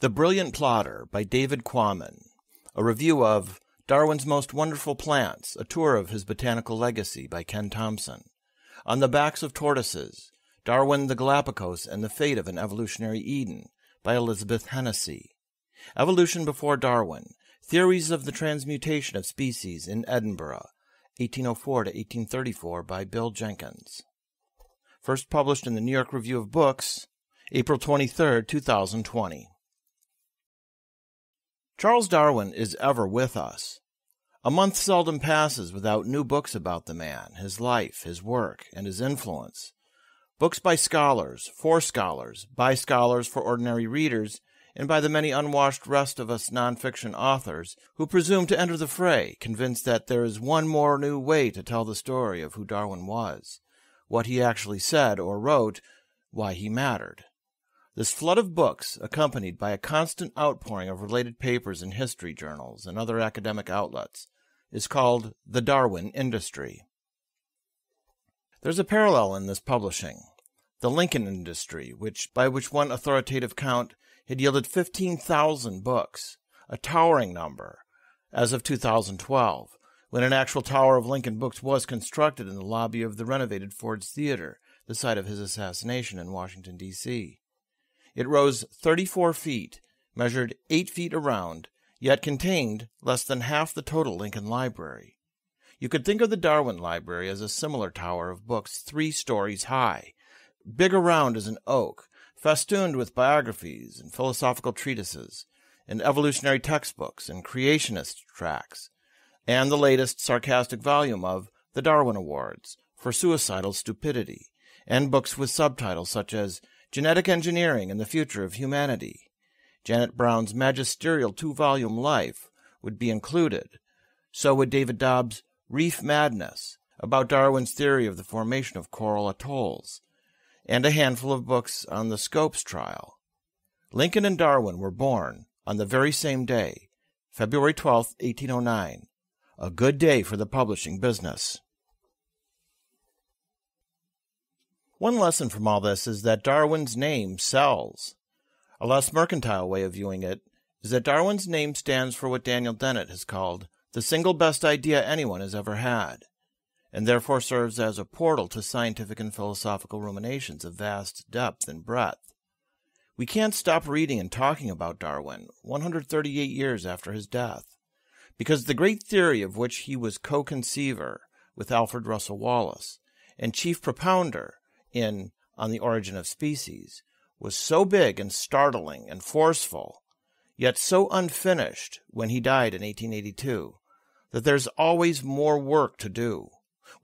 The Brilliant Plodder by David Quammen, a review of Darwin's Most Wonderful Plants, a tour of his botanical legacy by Ken Thompson. On the Backs of Tortoises, Darwin, the Galápagos, and the Fate of an Evolutionary Eden by Elizabeth Hennessy. Evolution Before Darwin, Theories of the Transmutation of Species in Edinburgh, 1804 to 1834 by Bill Jenkins. First published in the New York Review of Books, April 23, 2020. Charles Darwin is ever with us. A month seldom passes without new books about the man, his life, his work, and his influence. Books by scholars, for scholars, by scholars for ordinary readers, and by the many unwashed rest of us nonfiction authors who presume to enter the fray, convinced that there is one more new way to tell the story of who Darwin was, what he actually said or wrote, why he mattered. This flood of books, accompanied by a constant outpouring of related papers in history journals and other academic outlets, is called the Darwin Industry. There's a parallel in this publishing. The Lincoln Industry, by which one authoritative count had yielded 15,000 books, a towering number, as of 2012, when an actual tower of Lincoln books was constructed in the lobby of the renovated Ford's Theater, the site of his assassination in Washington, D.C. It rose 34 feet, measured 8 feet around, yet contained less than half the total Lincoln Library. You could think of the Darwin Library as a similar tower of books 3 stories high, big around as an oak, festooned with biographies and philosophical treatises, and evolutionary textbooks and creationist tracts, and the latest sarcastic volume of the Darwin Awards for Suicidal Stupidity, and books with subtitles such as Genetic Engineering and the Future of Humanity. Janet Brown's magisterial 2-volume Life would be included. So would David Dobbs' Reef Madness, about Darwin's theory of the formation of coral atolls, and a handful of books on the Scopes trial. Lincoln and Darwin were born on the very same day, February 12, 1809, a good day for the publishing business. One lesson from all this is that Darwin's name sells. A less mercantile way of viewing it is that Darwin's name stands for what Daniel Dennett has called the single best idea anyone has ever had, and therefore serves as a portal to scientific and philosophical ruminations of vast depth and breadth. We can't stop reading and talking about Darwin 138 years after his death, because the great theory of which he was co-conceiver with Alfred Russel Wallace and chief propounder in On the Origin of Species was so big and startling and forceful, yet so unfinished when he died in 1882, that there's always more work to do.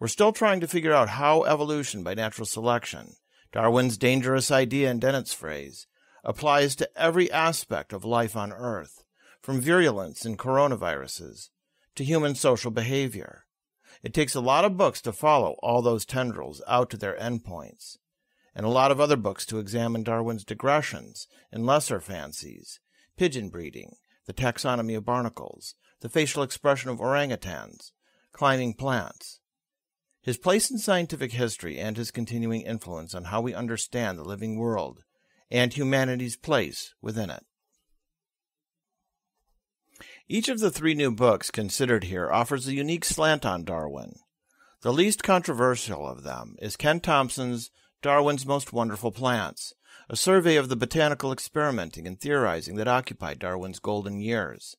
We're still trying to figure out how evolution by natural selection, Darwin's dangerous idea in Dennett's phrase, applies to every aspect of life on Earth, from virulence in coronaviruses to human social behavior. It takes a lot of books to follow all those tendrils out to their endpoints, and a lot of other books to examine Darwin's digressions and lesser fancies, pigeon breeding, the taxonomy of barnacles, the facial expression of orangutans, climbing plants, his place in scientific history and his continuing influence on how we understand the living world and humanity's place within it. Each of the 3 new books considered here offers a unique slant on Darwin. The least controversial of them is Ken Thompson's Darwin's Most Wonderful Plants, a survey of the botanical experimenting and theorizing that occupied Darwin's golden years.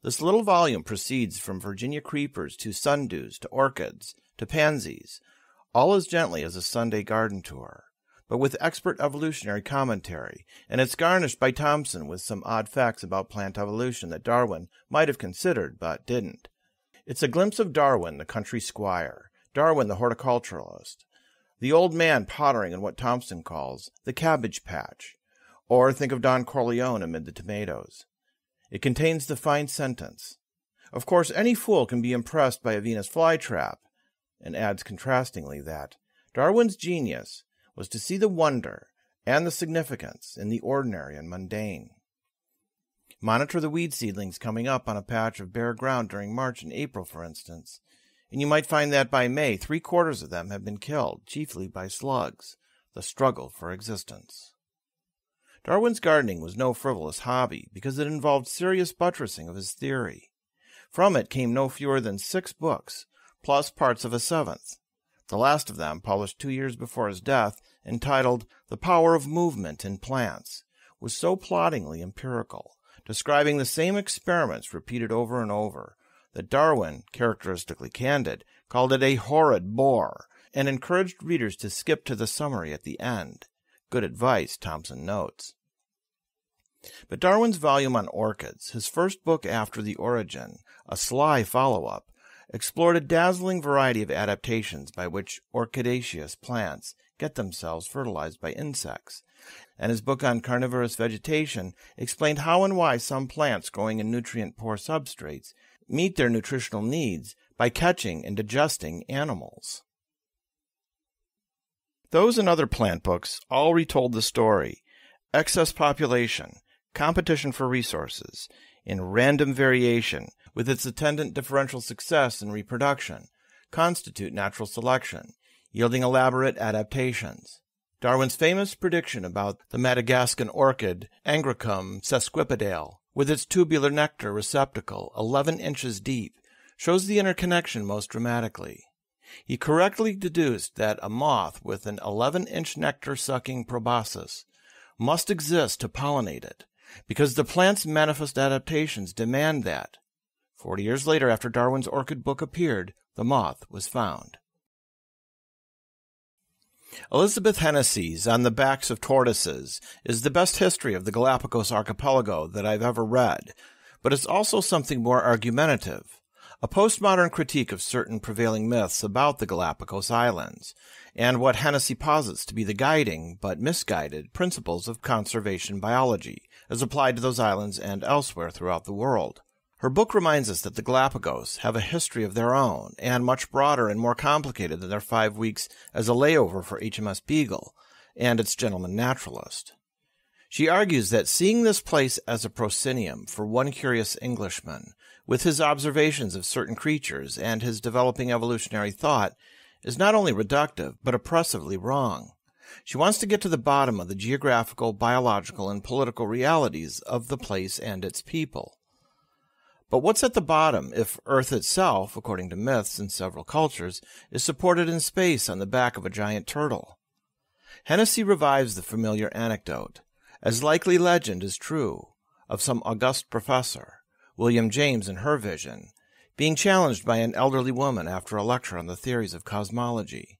This little volume proceeds from Virginia creepers to sundews to orchids to pansies, all as gently as a Sunday garden tour, but with expert evolutionary commentary, and it's garnished by Thompson with some odd facts about plant evolution that Darwin might have considered but didn't. It's a glimpse of Darwin, the country squire, Darwin, the horticulturalist, the old man pottering in what Thompson calls the cabbage patch, or think of Don Corleone amid the tomatoes. It contains the fine sentence, "Of course any fool can be impressed by a Venus flytrap," and adds contrastingly that Darwin's genius was to see the wonder and the significance in the ordinary and mundane. Monitor the weed seedlings coming up on a patch of bare ground during March and April, for instance, and you might find that by May 3/4 of them have been killed, chiefly by slugs, the struggle for existence. Darwin's gardening was no frivolous hobby because it involved serious buttressing of his theory. From it came no fewer than 6 books, plus parts of a 7th, the last of them published 2 years before his death, entitled The Power of Movement in Plants, was so ploddingly empirical, describing the same experiments repeated over and over, that Darwin, characteristically candid, called it a horrid bore, and encouraged readers to skip to the summary at the end. Good advice, Thompson notes. But Darwin's volume on orchids, his first book after The Origin, a sly follow-up, explored a dazzling variety of adaptations by which orchidaceous plants get themselves fertilized by insects, and his book on carnivorous vegetation explained how and why some plants growing in nutrient-poor substrates meet their nutritional needs by catching and digesting animals. Those and other plant books all retold the story. Excess population, competition for resources, in random variation, with its attendant differential success in reproduction, constitute natural selection, yielding elaborate adaptations. Darwin's famous prediction about the Madagascan orchid Angraecum sesquipedale, with its tubular nectar receptacle 11 inches deep, shows the interconnection most dramatically. He correctly deduced that a moth with an 11-inch nectar-sucking proboscis must exist to pollinate it, because the plant's manifest adaptations demand that. 40 years later, after Darwin's orchid book appeared, the moth was found. Elizabeth Hennessy's On the Backs of Tortoises is the best history of the Galápagos archipelago that I've ever read, but it's also something more argumentative, a postmodern critique of certain prevailing myths about the Galápagos Islands, and what Hennessy posits to be the guiding, but misguided, principles of conservation biology, as applied to those islands and elsewhere throughout the world. Her book reminds us that the Galápagos have a history of their own, and much broader and more complicated than their 5 weeks as a layover for HMS Beagle and its gentleman naturalist. She argues that seeing this place as a proscenium for one curious Englishman, with his observations of certain creatures and his developing evolutionary thought, is not only reductive, but oppressively wrong. She wants to get to the bottom of the geographical, biological, and political realities of the place and its people. But what's at the bottom if Earth itself, according to myths in several cultures, is supported in space on the back of a giant turtle? Hennessy revives the familiar anecdote, as likely legend is true, of some august professor, William James in her vision, being challenged by an elderly woman after a lecture on the theories of cosmology.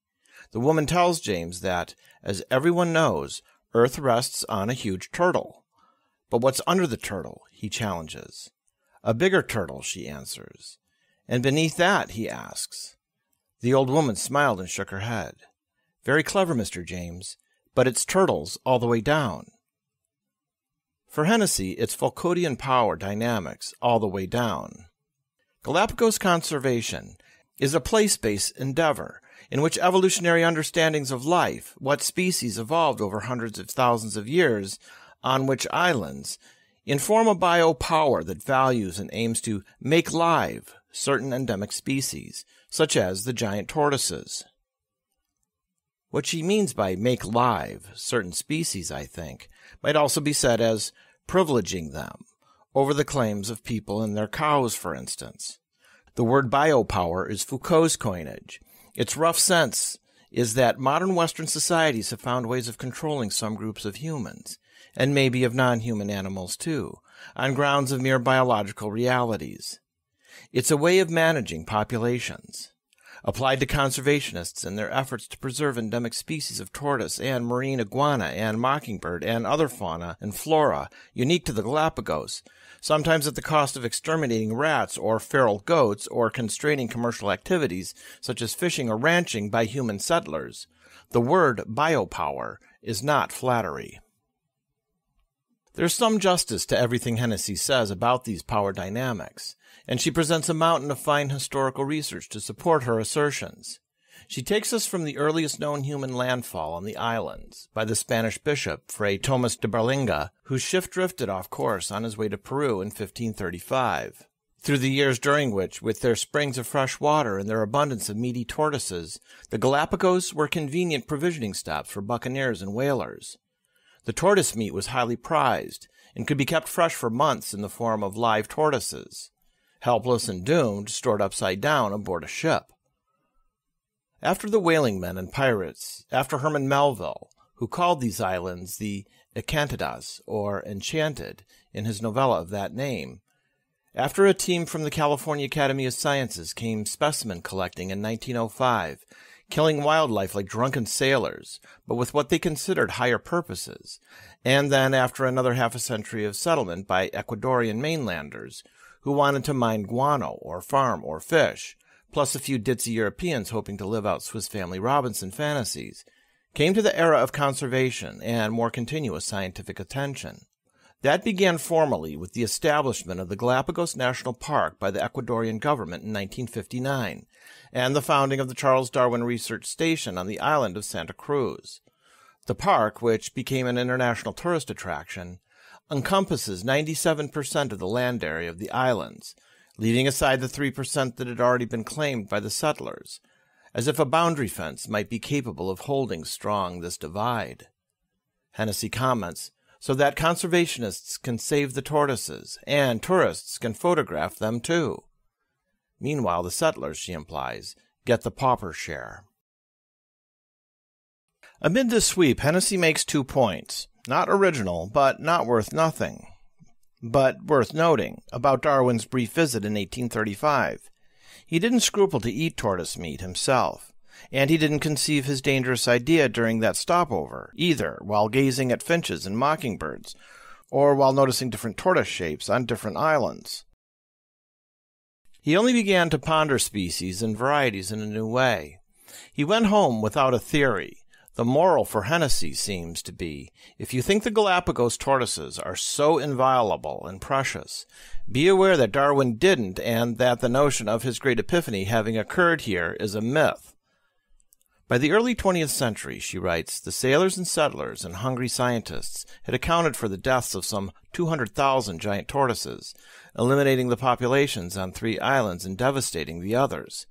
The woman tells James that, as everyone knows, Earth rests on a huge turtle. But what's under the turtle, he challenges. A bigger turtle, she answers. And beneath that, he asks. The old woman smiled and shook her head. Very clever, Mr. James, but it's turtles all the way down. For Hennessy, it's Foucauldian power dynamics all the way down. Galápagos conservation is a place-based endeavor in which evolutionary understandings of life, what species evolved over hundreds of thousands of years, on which islands, inform a biopower that values and aims to make live certain endemic species, such as the giant tortoises. What she means by make live certain species, I think, might also be said as privileging them over the claims of people and their cows, for instance. The word biopower is Foucault's coinage. Its rough sense is that modern Western societies have found ways of controlling some groups of humans, and maybe of non-human animals too, on grounds of mere biological realities. It's a way of managing populations. Applied to conservationists in their efforts to preserve endemic species of tortoise and marine iguana and mockingbird and other fauna and flora unique to the Galápagos, sometimes at the cost of exterminating rats or feral goats or constraining commercial activities such as fishing or ranching by human settlers, the word biopower is not flattery. There's some justice to everything Hennessy says about these power dynamics, and she presents a mountain of fine historical research to support her assertions. She takes us from the earliest known human landfall on the islands by the Spanish bishop, Fray Thomas de Berlinga, whose ship drifted off course on his way to Peru in 1535. Through the years during which, with their springs of fresh water and their abundance of meaty tortoises, the Galápagos were convenient provisioning stops for buccaneers and whalers. The tortoise meat was highly prized and could be kept fresh for months in the form of live tortoises, helpless and doomed, stored upside down aboard a ship. After the whaling men and pirates, after Herman Melville, who called these islands the Encantadas, or Enchanted, in his novella of that name, after a team from the California Academy of Sciences came specimen collecting in 1905, killing wildlife like drunken sailors, but with what they considered higher purposes, and then after another half a century of settlement by Ecuadorian mainlanders who wanted to mine guano or farm or fish, plus a few ditzy Europeans hoping to live out Swiss Family Robinson fantasies, came to the era of conservation and more continuous scientific attention. That began formally with the establishment of the Galápagos National Park by the Ecuadorian government in 1959, and the founding of the Charles Darwin Research Station on the island of Santa Cruz. The park, which became an international tourist attraction, encompasses 97% of the land area of the islands, leaving aside the 3% that had already been claimed by the settlers, as if a boundary fence might be capable of holding strong this divide. Hennessy comments, so that conservationists can save the tortoises, and tourists can photograph them too. Meanwhile, the settlers, she implies, get the pauper share. Amid this sweep, Hennessy makes 2 points, not original, but not worth nothing, but worth noting, about Darwin's brief visit in 1835. He didn't scruple to eat tortoise meat himself, and he didn't conceive his dangerous idea during that stopover, either while gazing at finches and mockingbirds, or while noticing different tortoise shapes on different islands. He only began to ponder species and varieties in a new way. He went home without a theory. The moral for Hennessy seems to be, if you think the Galápagos tortoises are so inviolable and precious, be aware that Darwin didn't, and that the notion of his great epiphany having occurred here is a myth. By the early 20th century, she writes, the sailors and settlers and hungry scientists had accounted for the deaths of some 200,000 giant tortoises, eliminating the populations on 3 islands and devastating the others.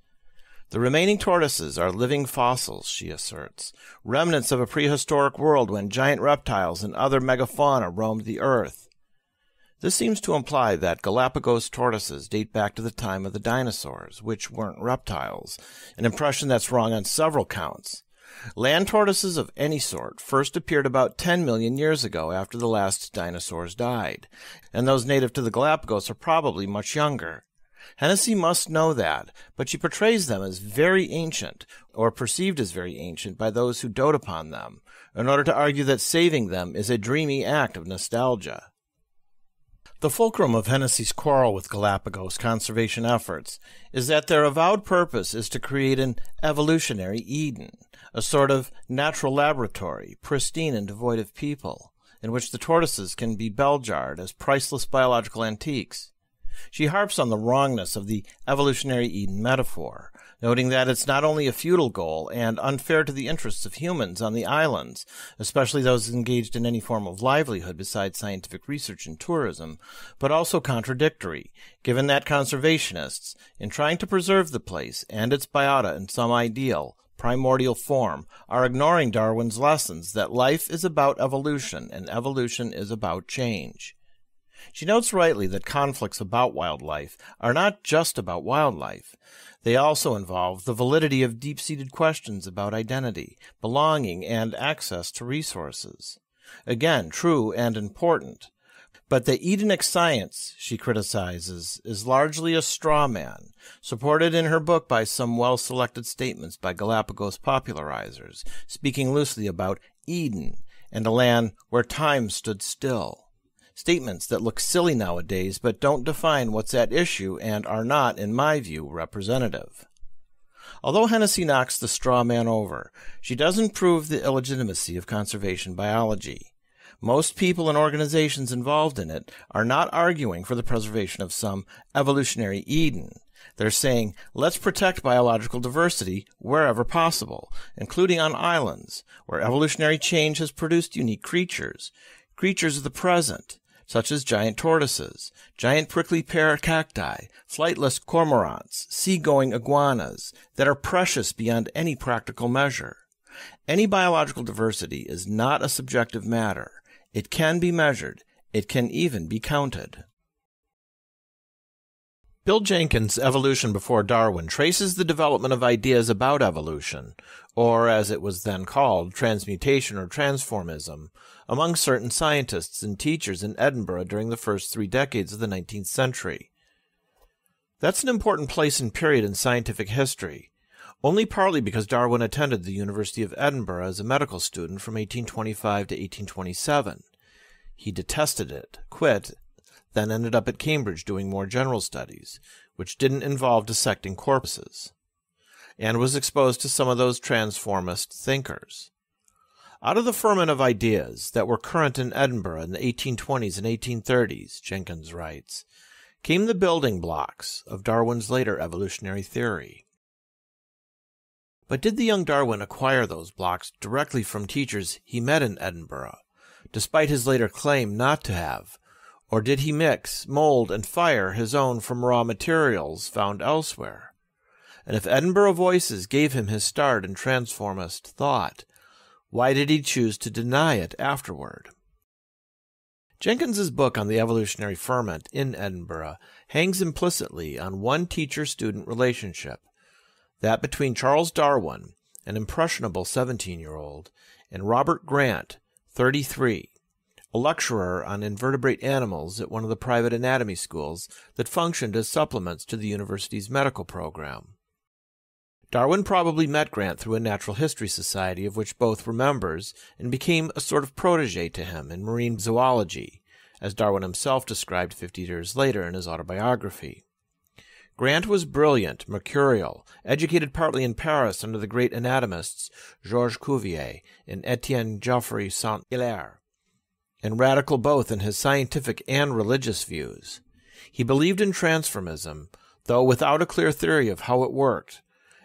The remaining tortoises are living fossils, she asserts, remnants of a prehistoric world when giant reptiles and other megafauna roamed the earth. This seems to imply that Galápagos tortoises date back to the time of the dinosaurs, which weren't reptiles, an impression that's wrong on several counts. Land tortoises of any sort first appeared about 10 million years ago after the last dinosaurs died, and those native to the Galápagos are probably much younger. Hennessy must know that, but she portrays them as very ancient, or perceived as very ancient by those who dote upon them, in order to argue that saving them is a dreamy act of nostalgia. The fulcrum of Hennessy's quarrel with Galápagos conservation efforts is that their avowed purpose is to create an evolutionary Eden, a sort of natural laboratory, pristine and devoid of people, in which the tortoises can be bell-jarred as priceless biological antiques. She harps on the wrongness of the evolutionary Eden metaphor, noting that it's not only a futile goal and unfair to the interests of humans on the islands, especially those engaged in any form of livelihood besides scientific research and tourism, but also contradictory, given that conservationists, in trying to preserve the place and its biota in some ideal, primordial form, are ignoring Darwin's lessons that life is about evolution and evolution is about change. She notes rightly that conflicts about wildlife are not just about wildlife. They also involve the validity of deep-seated questions about identity, belonging, and access to resources. Again, true and important. But the Edenic science, she criticizes, is largely a straw man, supported in her book by some well-selected statements by Galápagos popularizers, speaking loosely about Eden and a land where time stood still. Statements that look silly nowadays but don't define what's at issue and are not, in my view, representative. Although Hennessy knocks the straw man over, she doesn't prove the illegitimacy of conservation biology. Most people and organizations involved in it are not arguing for the preservation of some evolutionary Eden. They're saying, let's protect biological diversity wherever possible, including on islands, where evolutionary change has produced unique creatures of the present, such as giant tortoises, giant prickly pear cacti, flightless cormorants, sea-going iguanas, that are precious beyond any practical measure. Any biological diversity is not a subjective matter. It can be measured. It can even be counted. Bill Jenkins' Evolution Before Darwin traces the development of ideas about evolution, or as it was then called, transmutation or transformism, among certain scientists and teachers in Edinburgh during the first 3 decades of the 19th century. That's an important place and period in scientific history, only partly because Darwin attended the University of Edinburgh as a medical student from 1825 to 1827. He detested it, quit, then ended up at Cambridge doing more general studies, which didn't involve dissecting corpses, and was exposed to some of those transformist thinkers. Out of the ferment of ideas that were current in Edinburgh in the 1820s and 1830s, Jenkins writes, came the building blocks of Darwin's later evolutionary theory. But did the young Darwin acquire those blocks directly from teachers he met in Edinburgh, despite his later claim not to have, or did he mix, mold, and fire his own from raw materials found elsewhere? And if Edinburgh voices gave him his start in transformist thought, why did he choose to deny it afterward? Jenkins's book on the evolutionary ferment in Edinburgh hangs implicitly on one teacher-student relationship, that between Charles Darwin, an impressionable 17-year-old, and Robert Grant, 33, a lecturer on invertebrate animals at one of the private anatomy schools that functioned as supplements to the university's medical program. Darwin probably met Grant through a natural history society of which both were members and became a sort of protege to him in marine zoology, as Darwin himself described 50 years later in his autobiography. Grant was brilliant, mercurial, educated partly in Paris under the great anatomists Georges Cuvier and Etienne Geoffroy Saint-Hilaire, and radical both in his scientific and religious views. He believed in transformism, though without a clear theory of how it worked,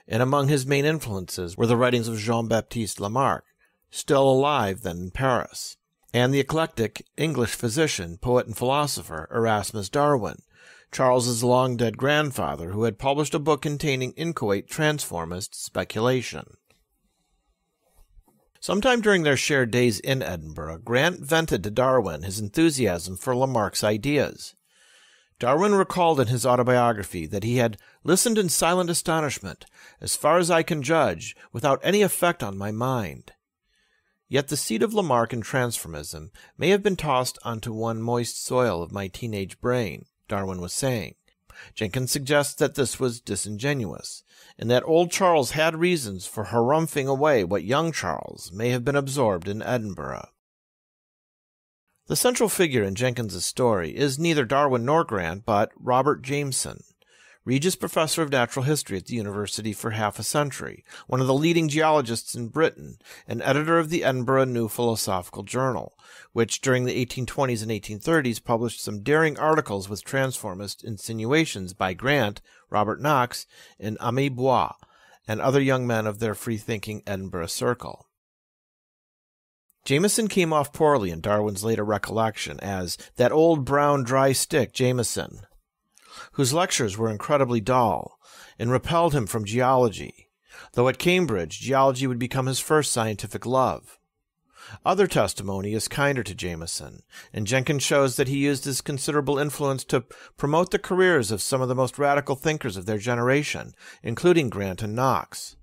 and among his main influences were the writings of Jean-Baptiste Lamarck, still alive then in Paris, and the eclectic English physician, poet, and philosopher Erasmus Darwin, Charles's long-dead grandfather, who had published a book containing inchoate transformist speculation. Sometime during their shared days in Edinburgh, Grant vented to Darwin his enthusiasm for Lamarck's ideas. Darwin recalled in his autobiography that he had listened in silent astonishment, as far as I can judge, without any effect on my mind. Yet the seed of Lamarck and transformism may have been tossed onto one moist soil of my teenage brain, Darwin was saying. Jenkins suggests that this was disingenuous, and that old Charles had reasons for harumphing away what young Charles may have been absorbed in Edinburgh. The central figure in Jenkins's story is neither Darwin nor Grant, but Robert Jameson, Regius Professor of Natural History at the university for half a century, one of the leading geologists in Britain, and editor of the Edinburgh New Philosophical Journal, which during the 1820s and 1830s published some daring articles with transformist insinuations by Grant, Robert Knox, and Aimé Bois, and other young men of their free-thinking Edinburgh circle. Jameson came off poorly in Darwin's later recollection as that old brown dry stick Jameson, whose lectures were incredibly dull and repelled him from geology, though at Cambridge geology would become his first scientific love. Other testimony is kinder to Jameson, and Jenkins shows that he used his considerable influence to promote the careers of some of the most radical thinkers of their generation, including Grant and Knox.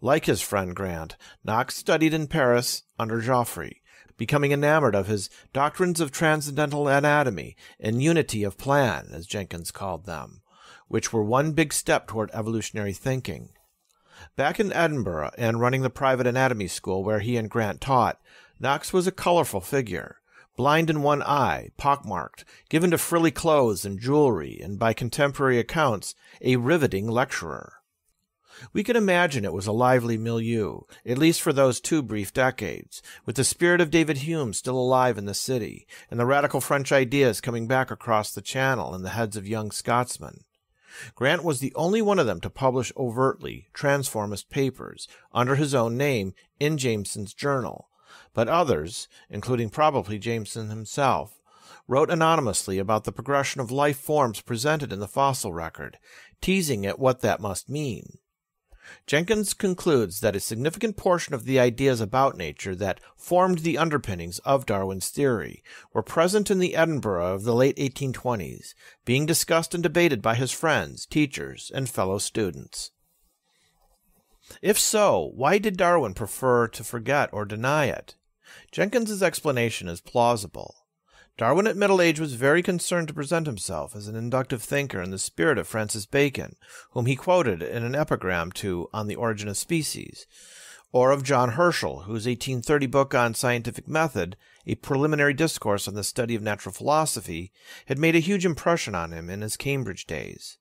Like his friend Grant, Knox studied in Paris under Geoffroy, becoming enamored of his doctrines of transcendental anatomy and unity of plan, as Jenkins called them, which were one big step toward evolutionary thinking. Back in Edinburgh and running the private anatomy school where he and Grant taught, Knox was a colorful figure, blind in one eye, pockmarked, given to frilly clothes and jewelry, and by contemporary accounts, a riveting lecturer. We can imagine it was a lively milieu, at least for those 2 brief decades, with the spirit of David Hume still alive in the city, and the radical French ideas coming back across the Channel in the heads of young Scotsmen. Grant was the only one of them to publish overtly transformist papers under his own name in Jameson's journal, but others, including probably Jameson himself, wrote anonymously about the progression of life forms presented in the fossil record, teasing at what that must mean. Jenkins concludes that a significant portion of the ideas about nature that formed the underpinnings of Darwin's theory were present in the Edinburgh of the late 1820s, being discussed and debated by his friends, teachers, and fellow students. If so, why did Darwin prefer to forget or deny it? Jenkins's explanation is plausible. Darwin at middle age was very concerned to present himself as an inductive thinker in the spirit of Francis Bacon, whom he quoted in an epigram to On the Origin of Species, or of John Herschel, whose 1830 book on scientific method, A Preliminary Discourse on the Study of Natural Philosophy, had made a huge impression on him in his Cambridge days.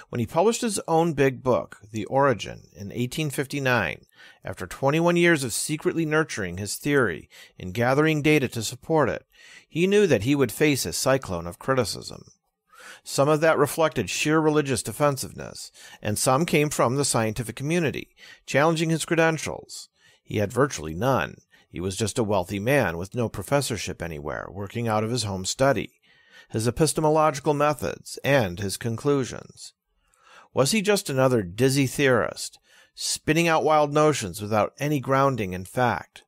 When he published his own big book, The Origin, in 1859, after 21 years of secretly nurturing his theory and gathering data to support it, he knew that he would face a cyclone of criticism. Some of that reflected sheer religious defensiveness, and some came from the scientific community, challenging his credentials. He had virtually none. He was just a wealthy man with no professorship anywhere, working out of his home study, his epistemological methods, and his conclusions. Was he just another dizzy theorist, spinning out wild notions without any grounding in fact?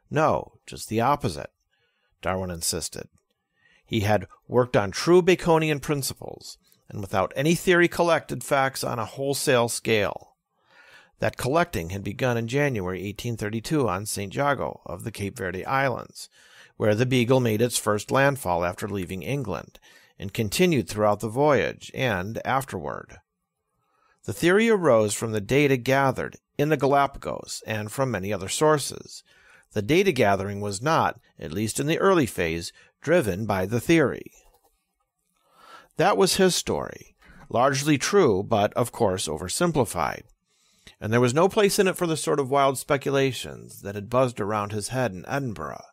No, just the opposite, Darwin insisted. He had worked on true Baconian principles, and without any theory collected facts on a wholesale scale. That collecting had begun in January 1832 on St. Jago of the Cape Verde Islands, where the Beagle made its first landfall after leaving England, and continued throughout the voyage and afterward. The theory arose from the data gathered in the Galápagos and from many other sources. The data gathering was not, at least in the early phase, driven by the theory. That was his story, largely true, but of course oversimplified. And there was no place in it for the sort of wild speculations that had buzzed around his head in Edinburgh.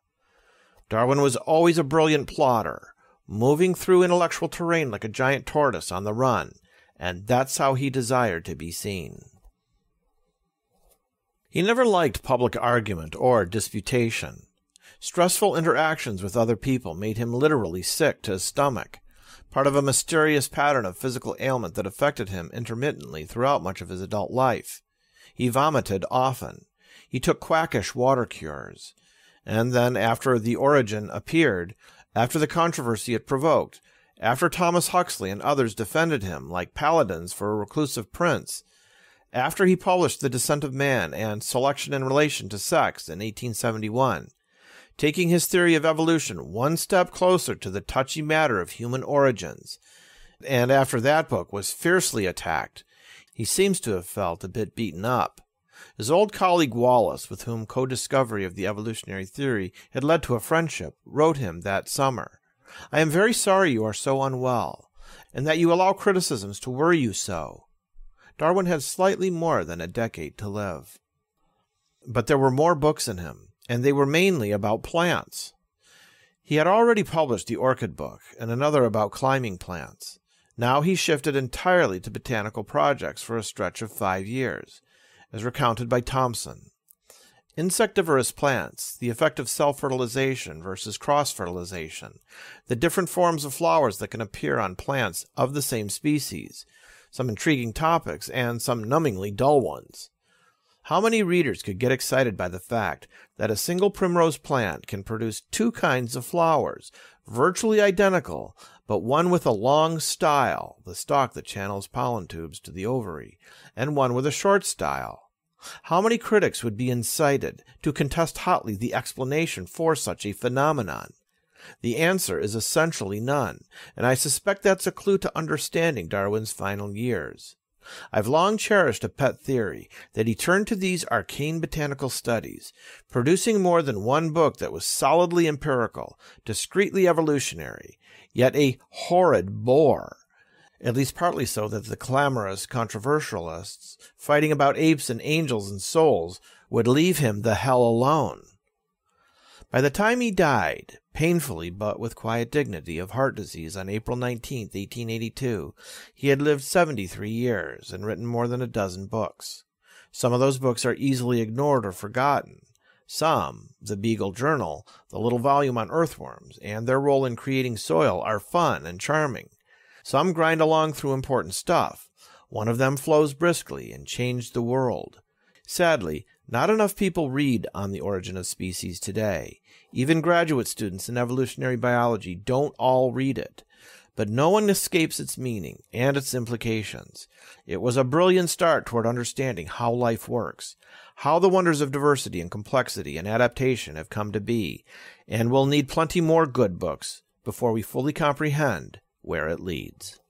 Darwin was always a brilliant plodder, moving through intellectual terrain like a giant tortoise on the run, and that's how he desired to be seen. He never liked public argument or disputation. Stressful interactions with other people made him literally sick to his stomach, part of a mysterious pattern of physical ailment that affected him intermittently throughout much of his adult life. He vomited often. He took quackish water cures. And then, after The Origin appeared, after the controversy it provoked, after Thomas Huxley and others defended him like paladins for a reclusive prince, after he published The Descent of Man and Selection in Relation to Sex in 1871, taking his theory of evolution one step closer to the touchy matter of human origins, and after that book was fiercely attacked, he seems to have felt a bit beaten up. His old colleague Wallace, with whom co-discovery of the evolutionary theory had led to a friendship, wrote him that summer, "I am very sorry you are so unwell, and that you allow criticisms to worry you so." Darwin had slightly more than a decade to live. But there were more books in him, and they were mainly about plants. He had already published the Orchid book and another about climbing plants. Now he shifted entirely to botanical projects for a stretch of 5 years, as recounted by Thompson. Insectivorous plants, the effect of self-fertilization versus cross-fertilization, the different forms of flowers that can appear on plants of the same species, some intriguing topics and some numbingly dull ones. How many readers could get excited by the fact that a single primrose plant can produce 2 kinds of flowers, virtually identical, but one with a long style, the stalk that channels pollen tubes to the ovary, and one with a short style? How many critics would be incited to contest hotly the explanation for such a phenomenon? The answer is essentially none, and I suspect that's a clue to understanding Darwin's final years. I've long cherished a pet theory that he turned to these arcane botanical studies, producing more than one book that was solidly empirical, discreetly evolutionary, yet a horrid bore, at least partly so that the clamorous controversialists, fighting about apes and angels and souls, would leave him the hell alone. By the time he died, painfully but with quiet dignity, of heart disease on April 19, 1882, he had lived 73 years and written more than a dozen books. Some of those books are easily ignored or forgotten. Some, the Beagle Journal, the little volume on earthworms, and their role in creating soil, are fun and charming. Some grind along through important stuff. One of them flows briskly and changed the world. Sadly, not enough people read On the Origin of Species today. Even graduate students in evolutionary biology don't all read it. But no one escapes its meaning and its implications. It was a brilliant start toward understanding how life works, how the wonders of diversity and complexity and adaptation have come to be, and we'll need plenty more good books before we fully comprehend where it leads.